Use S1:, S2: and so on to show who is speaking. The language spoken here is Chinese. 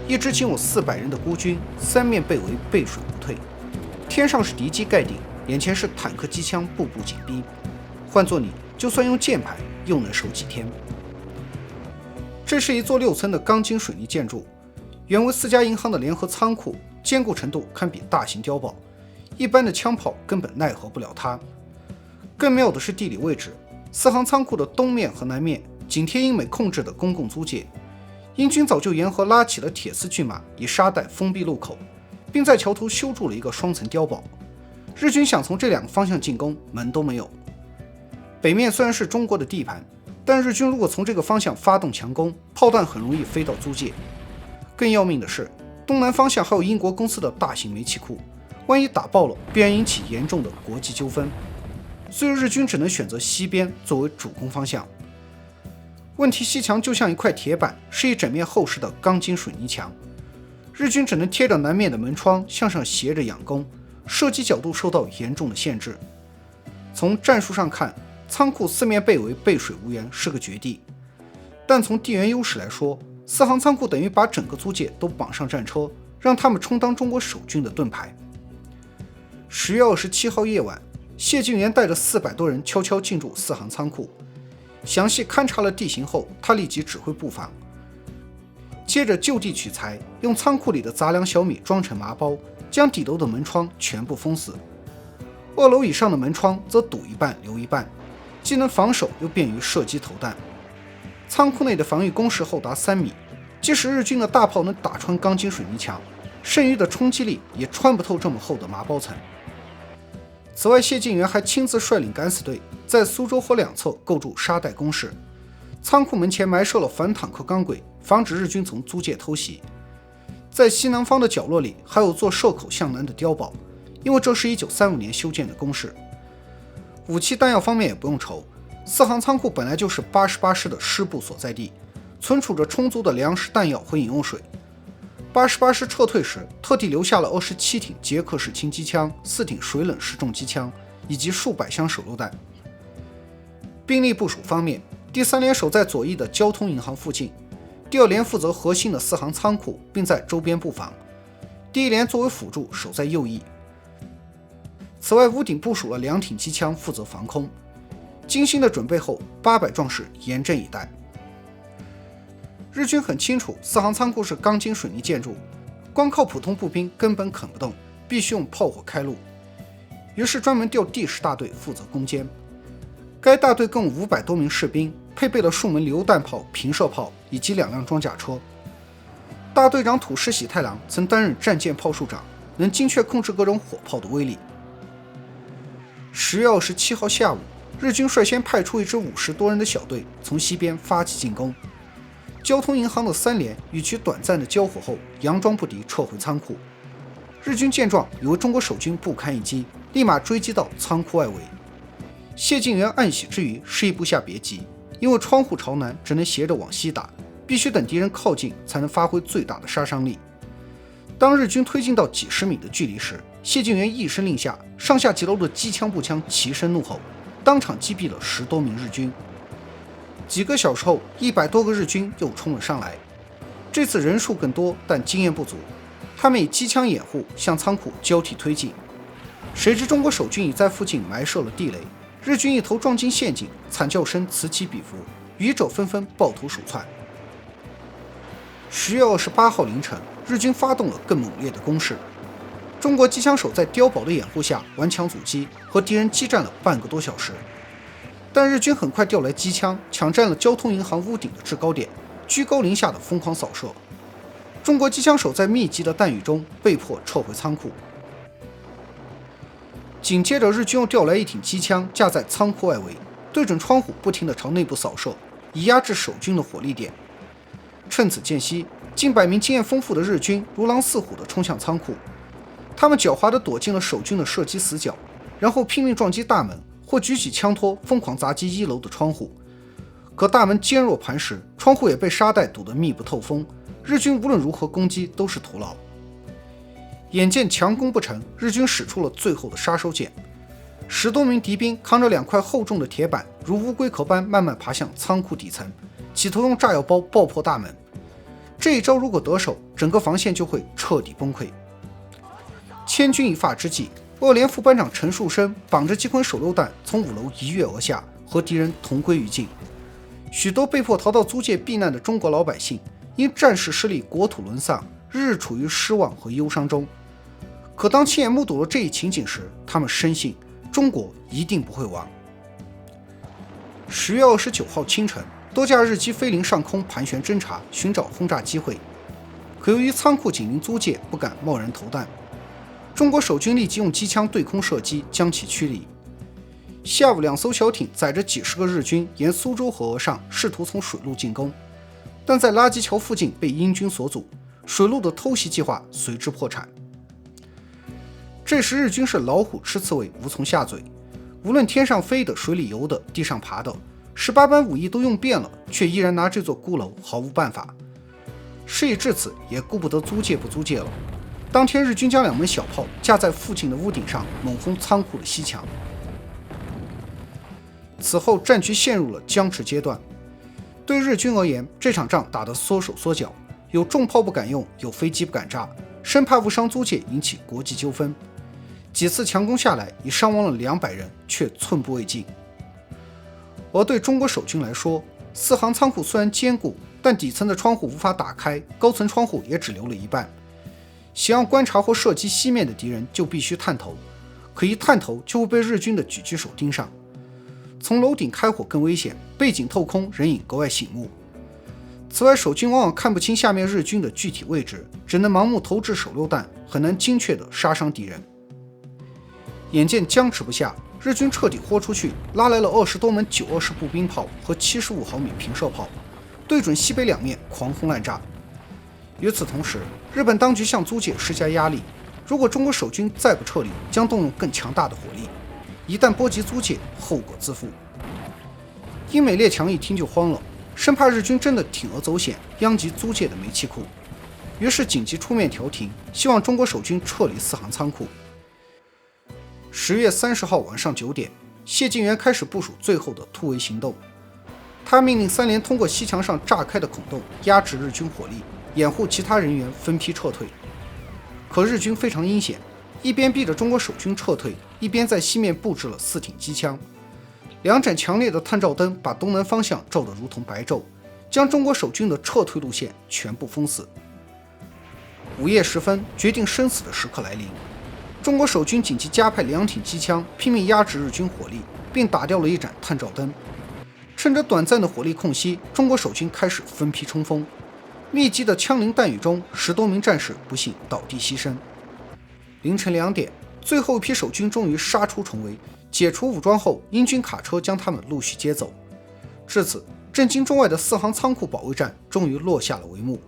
S1: 一支仅有400人的孤军，三面被围，背水不退。天上是敌机盖顶，眼前是坦克机枪，步步紧逼。换做你，就算用箭牌，又能守几天？这是一座6层的钢筋水泥建筑，原为4家银行的联合仓库，坚固程度堪比大型碉堡，一般的枪炮根本奈何不了它。更妙的是地理位置，4行仓库的东面和南面紧贴英美控制的公共租界，英军早就沿河拉起了铁丝巨马，以沙袋封闭路口，并在桥头修筑了一个双层碉堡。日军想从这2个方向进攻，门都没有。北面虽然是中国的地盘，但日军如果从这个方向发动强攻，炮弹很容易飞到租界。更要命的是，东南方向还有英国公司的大型煤气库，万一打爆了，必然引起严重的国际纠纷。所以日军只能选择西边作为主攻方向。问题西墙就像一块铁板，是一整面厚实的钢筋水泥墙，日军只能贴着南面的门窗向上斜着仰攻，射击角度受到严重的限制。从战术上看，仓库4面被围，背水无援，是个绝地。但从地缘优势来说，4行仓库等于把整个租界都绑上战车，让他们充当中国守军的盾牌。10月27号夜晚，谢晋元带着400多人悄悄进入4行仓库，详细勘察了地形后，他立即指挥布防，接着就地取材，用仓库里的杂粮小米装成麻包，将底楼的门窗全部封死。2楼以上的门窗则堵一半留一半，既能防守又便于射击投弹。仓库内的防御工事厚达3米，即使日军的大炮能打穿钢筋水泥墙，剩余的冲击力也穿不透这么厚的麻包层。此外，谢晋元还亲自率领敢死队在苏州河两侧构筑沙袋工事，仓库门前埋设了反坦克钢轨，防止日军从租界偷袭。在西南方的角落里还有座射口向南的碉堡，因为这是1935年修建的工事。武器弹药方面也不用愁，4行仓库本来就是88师的师部所在地，存储着充足的粮食、弹药和饮用水。88师撤退时，特地留下了27挺捷克式轻机枪、4挺水冷式重机枪以及数百箱手榴弹。兵力部署方面，第3连守在左翼的交通银行附近，第2连负责核心的4行仓库，并在周边布防，第1连作为辅助守在右翼。此外，屋顶部署了2挺机枪负责防空。精心的准备后，800壮士严阵以待。日军很清楚4行仓库是钢筋水泥建筑，光靠普通步兵根本啃不动，必须用炮火开路。于是专门调第10大队负责攻坚。该大队共500多名士兵，配备了数门榴弹炮、平射炮以及2辆装甲车。大队长土师喜太郎曾担任战舰炮术长，能精确控制各种火炮的威力。10月27号下午，日军率先派出一支50多人的小队从西边发起进攻。交通银行的3连与其短暂的交火后，佯装不敌，撤回仓库。日军见状，以为中国守军不堪一击，立马追击到仓库外围。谢晋元暗喜之余，示意部下别急，因为窗户朝南，只能斜着往西打，必须等敌人靠近，才能发挥最大的杀伤力。当日军推进到几十米的距离时，谢晋元一声令下，上下几楼的机枪步枪齐声怒吼，当场击毙了10多名日军。几个小时后，100多个日军又冲了上来，这次人数更多，但经验不足。他们以机枪掩护，向仓库交替推进。谁知中国守军已在附近埋设了地雷，日军一头撞进陷阱，惨叫声此起彼伏，愚者纷纷抱头鼠窜。10月28号凌晨，日军发动了更猛烈的攻势。中国机枪手在碉堡的掩护下顽强阻击，和敌人激战了半个多小时。但日军很快调来机枪，抢占了交通银行屋顶的制高点，居高临下的疯狂扫射。中国机枪手在密集的弹雨中被迫撤回仓库。紧接着，日军又调来一挺机枪，架在仓库外围，对准窗户不停地朝内部扫射，以压制守军的火力点。趁此间隙，近百名经验丰富的日军如狼似虎地冲向仓库，他们狡猾地躲进了守军的射击死角，然后拼命撞击大门，或举起枪托疯狂砸击1楼的窗户。可大门坚若磐石，窗户也被沙袋堵得密不透风，日军无论如何攻击都是徒劳。眼见强攻不成，日军使出了最后的杀手锏。10多名敌兵扛着2块厚重的铁板，如乌龟壳般慢慢爬向仓库底层，企图用炸药包爆破大门。这一招如果得手，整个防线就会彻底崩溃。千钧一发之际，鄂连副班长陈树生绑着机关手榴弹从5楼一跃而下，和敌人同归于尽。许多被迫逃到租界避难的中国老百姓，因战事失利，国土沦丧，日日处于失望和忧伤中。可当亲眼目睹了这一情景时，他们深信中国一定不会亡。10月29号清晨，多架日机飞临上空盘旋侦察，寻找轰炸机会。可由于仓库紧邻租界，不敢贸然投弹。中国守军立即用机枪对空射击，将其驱离。下午，2艘小艇载着几十个日军沿苏州河而上，试图从水路进攻，但在垃圾桥附近被英军所阻，水路的偷袭计划随之破产。这时日军是老虎吃刺猬，无从下嘴。无论天上飞的、水里游的、地上爬的，18般武艺都用遍了，却依然拿这座孤楼毫无办法。事已至此，也顾不得租界不租界了。当天日军将2门小炮架在附近的屋顶上，猛轰仓库的西墙。此后战局陷入了僵持阶段。对日军而言，这场仗打得缩手缩脚，有重炮不敢用，有飞机不敢炸，生怕误伤租界，引起国际纠纷。几次强攻下来，已伤亡了200人，却寸步未进。而对中国守军来说，4行仓库虽然坚固，但底层的窗户无法打开，高层窗户也只留了一半。想要观察或射击西面的敌人，就必须探头，可一探头就会被日军的狙击手盯上。从楼顶开火更危险，背景透空，人影格外醒目。此外，守军往往看不清下面日军的具体位置，只能盲目投掷手榴弹，很难精确地杀伤敌人。眼见僵持不下，日军彻底豁出去，拉来了20多门920步兵炮和75毫米平射炮，对准西北两面狂轰滥炸。与此同时，日本当局向租界施加压力，如果中国守军再不撤离，将动用更强大的火力，一旦波及租界，后果自负。英美列强一听就慌了，生怕日军真的铤而走险，殃及租界的煤气库，于是紧急出面调停，希望中国守军撤离4行仓库。10月30号晚上9点，谢晋元开始部署最后的突围行动。他命令3连通过西墙上炸开的孔洞压制日军火力，掩护其他人员分批撤退。可日军非常阴险，一边逼着中国守军撤退，一边在西面布置了4挺机枪。2盏强烈的探照灯把东南方向照得如同白昼，将中国守军的撤退路线全部封死。午夜时分，决定生死的时刻来临。中国守军紧急加派2挺机枪，拼命压制日军火力，并打掉了1盏探照灯。趁着短暂的火力空隙，中国守军开始分批冲锋。密集的枪林弹雨中，10多名战士不幸倒地牺牲。凌晨2点，最后一批守军终于杀出重围，解除武装后，英军卡车将他们陆续接走。至此，震惊中外的4行仓库保卫战终于落下了帷幕。